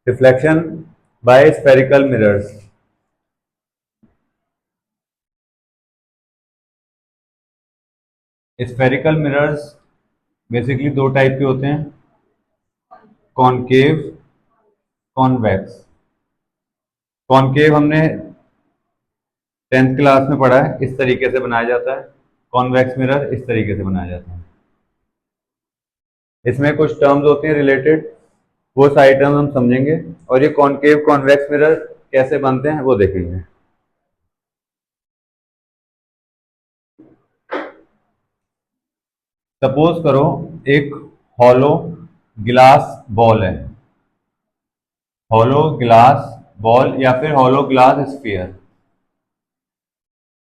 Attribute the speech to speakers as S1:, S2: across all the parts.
S1: Reflection by spherical mirrors. Spherical mirrors basically दो type के होते हैं, कॉनकेव, कॉन्वेक्स। कॉनकेव हमने 10th क्लास में पढ़ा है, इस तरीके से बनाया जाता है। कॉन्वेक्स मिरर इस तरीके से बनाया जाता है। इसमें कुछ टर्म्स होती हैं रिलेटेड, वो सारी टर्म्स हम समझेंगे, और ये कॉनकेव कॉन्वेक्स मिरर कैसे बनते हैं वो देखेंगे। सपोज करो एक हॉलो ग्लास बॉल है, हॉलो ग्लास बॉल या फिर हॉलो ग्लास स्फीयर।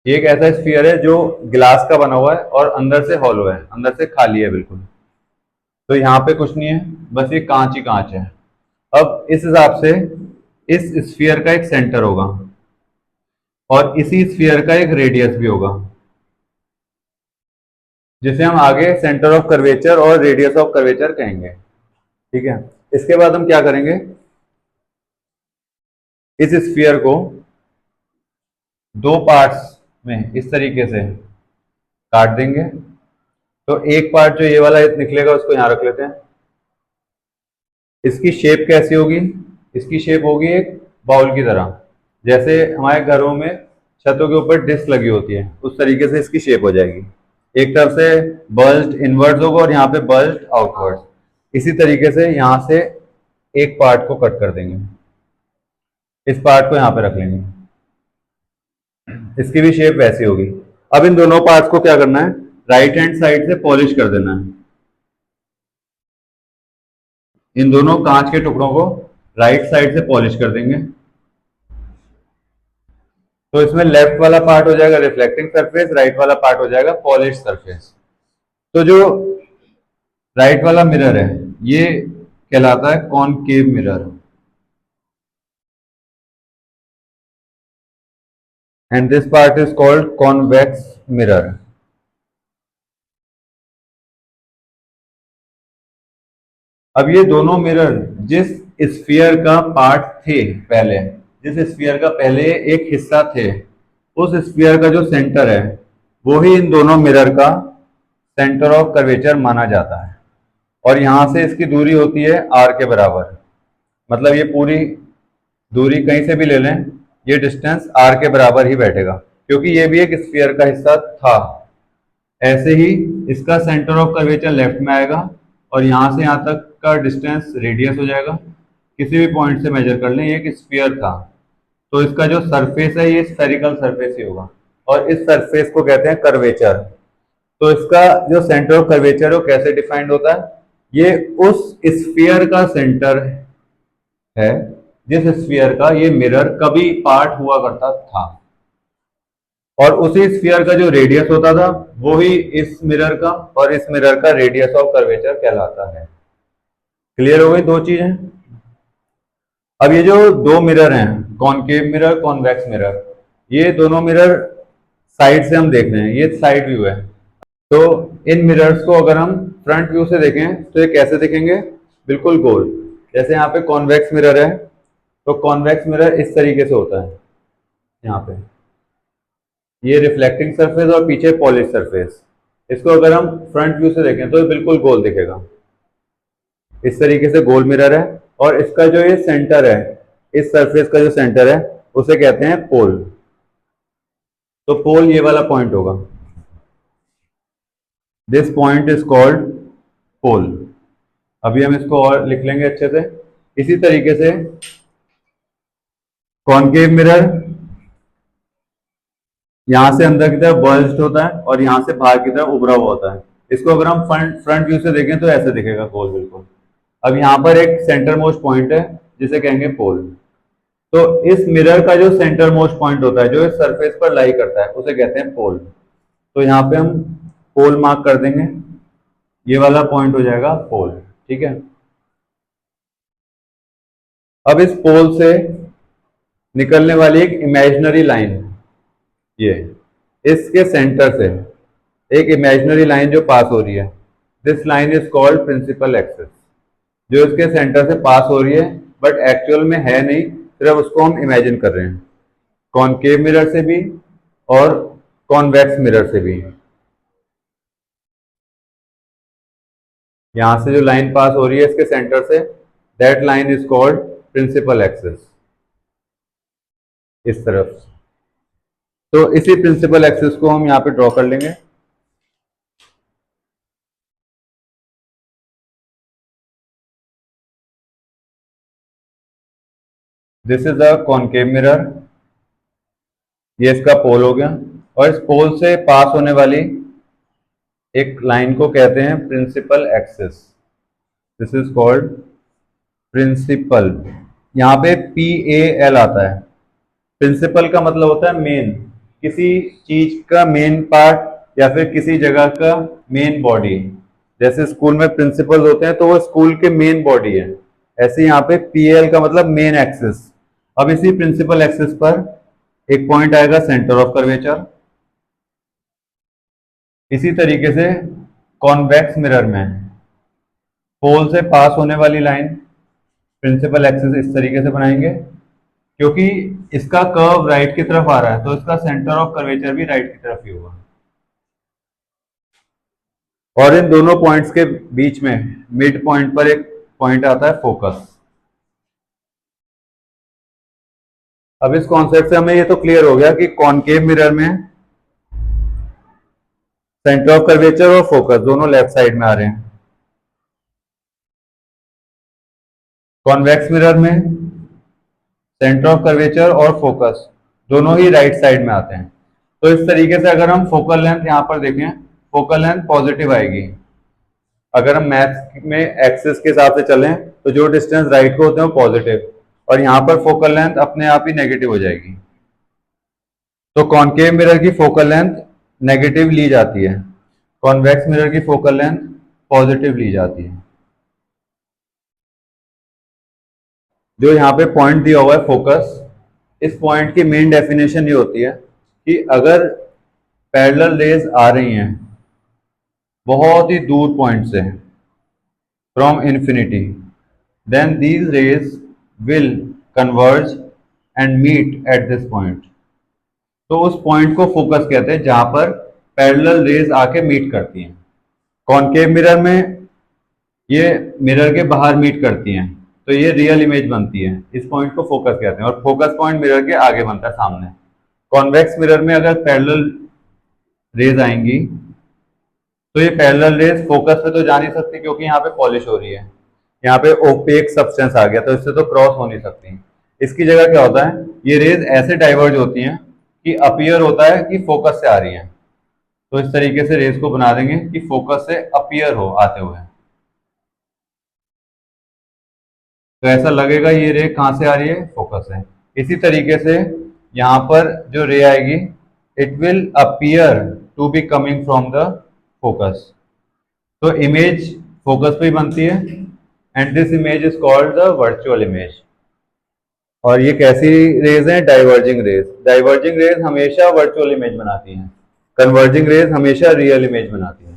S1: एक ऐसा स्फीयर है जो ग्लास का बना हुआ है और अंदर से हॉलो है, अंदर से खाली है बिल्कुल। तो यहाँ पे कुछ नहीं है, बस ये कांच ही कांच है। अब इस हिसाब से इस स्फीयर का एक सेंटर होगा और इसी स्फीयर का एक रेडियस भी होगा, जिसे हम आगे सेंटर ऑफ कर्वेचर और रेडियस ऑफ कर्वेचर कहेंगे। ठीक है, इसके बाद हम क्या करेंगे, इस स्फीयर को दो पार्ट्स में इस तरीके से काट देंगे। तो एक पार्ट जो ये वाला निकलेगा उसको यहां रख लेते हैं। इसकी शेप कैसी होगी, इसकी शेप होगी एक बाउल की तरह, जैसे हमारे घरों में छतों के ऊपर डिस्क लगी होती है, उस तरीके से इसकी शेप हो जाएगी। एक तरफ से बल्ज इनवर्ड्स होगा और यहाँ पे बल्ज आउटवर्ड्स। इसी तरीके से यहाँ से एक पार्ट को कट कर देंगे, इस पार्ट को यहाँ पे रख लेंगे, इसकी भी शेप वैसी होगी। अब इन दोनों पार्ट्स को क्या करना है, राइट हैंड साइड से पॉलिश कर देना है। इन दोनों कांच के टुकड़ों को राइट साइड से पॉलिश कर देंगे। तो इसमें लेफ्ट वाला पार्ट हो जाएगा रिफ्लेक्टिंग सरफेस, राइट वाला पार्ट हो जाएगा पॉलिश सरफेस। तो जो राइट वाला मिरर है ये कहलाता है concave mirror, and this part is called convex mirror. अब ये दोनों मिरर जिस स्फीयर का पार्ट थे पहले, जिस स्फीयर का पहले एक हिस्सा थे, उस स्फीयर का जो सेंटर है वो ही इन दोनों मिरर का सेंटर ऑफ कर्वेचर माना जाता है। और यहां से इसकी दूरी होती है आर के बराबर, मतलब ये पूरी दूरी कहीं से भी ले लें, ये डिस्टेंस आर के बराबर ही बैठेगा, क्योंकि ये भी एक स्फीयर का हिस्सा था। ऐसे ही इसका सेंटर ऑफ कर्वेचर लेफ्ट में आएगा और यहां से यहां तक का डिस्टेंस रेडियस हो जाएगा। किसी भी पॉइंट से मेजर कर लें, ये एक स्फीयर था, तो इसका जो सरफेस है ये स्फेरिकल सरफेस ही होगा, और इस सरफेस को कहते हैं कर्वेचर। तो इसका जो सेंटर ऑफ कर्वेचर है वो कैसे डिफाइंड होता है, ये उस स्फीयर का सेंटर है जिस स्फीयर का ये मिरर कभी पार्ट हुआ करता था, और उसी स्फीयर का जो रेडियस होता था वो ही इस मिरर का और इस मिरर का रेडियस ऑफ कर्वेचर कहलाता है। क्लियर हो गई दो चीजें। अब ये जो दो मिरर हैं, कॉनकेव मिरर, कॉन्वेक्स मिरर, ये दोनों मिरर साइड से हम देख रहे हैं, ये साइड व्यू है। तो इन मिरर्स को अगर हम फ्रंट व्यू से देखें तो ये कैसे दिखेंगे, बिल्कुल गोल। जैसे यहाँ पे कॉन्वेक्स मिरर है, तो कॉन्वेक्स मिरर इस तरीके से होता है, यहाँ पे ये रिफ्लेक्टिंग सरफेस और पीछे पॉलिश सरफेस। इसको अगर हम फ्रंट व्यू से देखें तो ये बिल्कुल गोल दिखेगा, इस तरीके से गोल मिरर है। और इसका जो ये सेंटर है, इस सरफेस का जो सेंटर है उसे कहते हैं पोल। तो पोल ये वाला पॉइंट होगा, this point is called pole. अभी हम इसको और लिख लेंगे अच्छे से। इसी तरीके से कॉनकेव मिरर यहां से अंदर की तरफ बल्ज्ड होता है और यहां से बाहर की तरफ उभरा हुआ होता है। इसको अगर हम फ्रंट व्यू से देखें तो ऐसे दिखेगा गोल बिल्कुल। अब यहाँ पर एक सेंटर मोस्ट पॉइंट है जिसे कहेंगे पोल। तो इस मिरर का जो सेंटर मोस्ट पॉइंट होता है, जो इस सरफेस पर लाई करता है, उसे कहते हैं पोल। तो यहाँ पे हम पोल मार्क कर देंगे, ये वाला पॉइंट हो जाएगा पोल। ठीक है, अब इस पोल से निकलने वाली एक इमेजिनरी लाइन, ये इसके सेंटर से एक इमेजिनरी लाइन जो पास हो रही है, this line is called principal axis. जो इसके सेंटर से पास हो रही है बट एक्चुअल में है नहीं, सिर्फ उसको हम इमेजिन कर रहे हैं, कॉनकेव मिरर से भी और कॉन्वेक्स मिरर से भी। यहां से जो लाइन पास हो रही है इसके सेंटर से, that line is called principal axis, इस तरफ। तो इसी प्रिंसिपल एक्सिस को हम यहाँ पे ड्रॉ कर लेंगे। This is a concave mirror, ये इसका पोल हो गया, और इस पोल से पास होने वाली एक लाइन को कहते हैं principal axis. This is called principal. यहाँ पे PAL आता है। प्रिंसिपल का मतलब होता है मेन, किसी चीज का मेन पार्ट या फिर किसी जगह का मेन बॉडी। जैसे स्कूल में प्रिंसिपल होते हैं तो वो स्कूल के मेन बॉडी है, ऐसे यहाँ पे PAL का मतलब मेन एक्सिस। अब इसी प्रिंसिपल एक्सिस पर एक पॉइंट आएगा सेंटर ऑफ कर्वेचर। इसी तरीके से कॉन्वेक्स मिरर में पोल से पास होने वाली लाइन प्रिंसिपल एक्सिस इस तरीके से बनाएंगे, क्योंकि इसका कर्व राइट की तरफ आ रहा है तो इसका सेंटर ऑफ कर्वेचर भी राइट की तरफ ही होगा। और इन दोनों पॉइंट्स के बीच में मिड पॉइंट पर एक पॉइंट आता है फोकस। अब इस कॉन्सेप्ट से हमें ये तो क्लियर हो गया कि कॉनकेव मिरर में सेंटर ऑफ कर्वेचर और फोकस दोनों लेफ्ट साइड में आ रहे हैं। कॉन्वेक्स मिरर में सेंटर ऑफ कर्वेचर और फोकस दोनों ही राइट साइड में आते हैं। तो इस तरीके से अगर हम फोकल लेंथ यहां पर देखें, फोकल लेंथ पॉजिटिव आएगी। अगर हम मैथ में एक्सिस के हिसाब से चलें तो जो डिस्टेंस राइट को होते हैं वो पॉजिटिव, और यहां पर फोकल लेंथ अपने आप ही नेगेटिव हो जाएगी। तो कॉनकेव मिरर की फोकल लेंथ नेगेटिव ली जाती है, कॉन्वेक्स मिरर की फोकल लेंथ पॉजिटिव ली जाती है। जो यहाँ पे पॉइंट दिया हुआ है फोकस, इस पॉइंट की मेन डेफिनेशन ये होती है कि अगर पैरेलल रेज आ रही हैं बहुत ही दूर पॉइंट से, from infinity, then these rays will converge and meet at this point. तो उस पॉइंट को फोकस कहते हैं जहां पर पैरेलल रेज आके मीट करती हैं। कॉनकेव मिरर में ये मिरर के बाहर मीट करती हैं तो ये रियल इमेज बनती है, इस पॉइंट को फोकस कहते हैं, और फोकस पॉइंट मिरर के आगे बनता है सामने। कॉन्वेक्स मिरर में अगर पैरेलल रेज आएंगी तो ये पैरेलल रेज फोकस पे तो जा नहीं सकती क्योंकि यहाँ पे पॉलिश हो रही है, यहाँ पे ओपेक सब्सटेंस आ गया तो इससे तो क्रॉस हो नहीं सकती। इसकी जगह क्या होता है, ये रेज ऐसे डाइवर्ज होती हैं कि अपीयर होता है कि फोकस से आ रही है। तो इस तरीके से रेज को बना देंगे कि फोकस से अपीयर हो आते हुए, तो ऐसा लगेगा ये रे कहां से आ रही है, फोकस है। इसी तरीके से यहां पर जो रे आएगी, it will appear to be coming from the focus. तो इमेज फोकस पे ही बनती है, and this image is called the virtual image. और ये कैसी रेज है, डाइवर्जिंग रेज। डाइवर्जिंग रेज हमेशा वर्चुअल इमेज बनाती हैं, कन्वर्जिंग रेज हमेशा रियल इमेज बनाती हैं।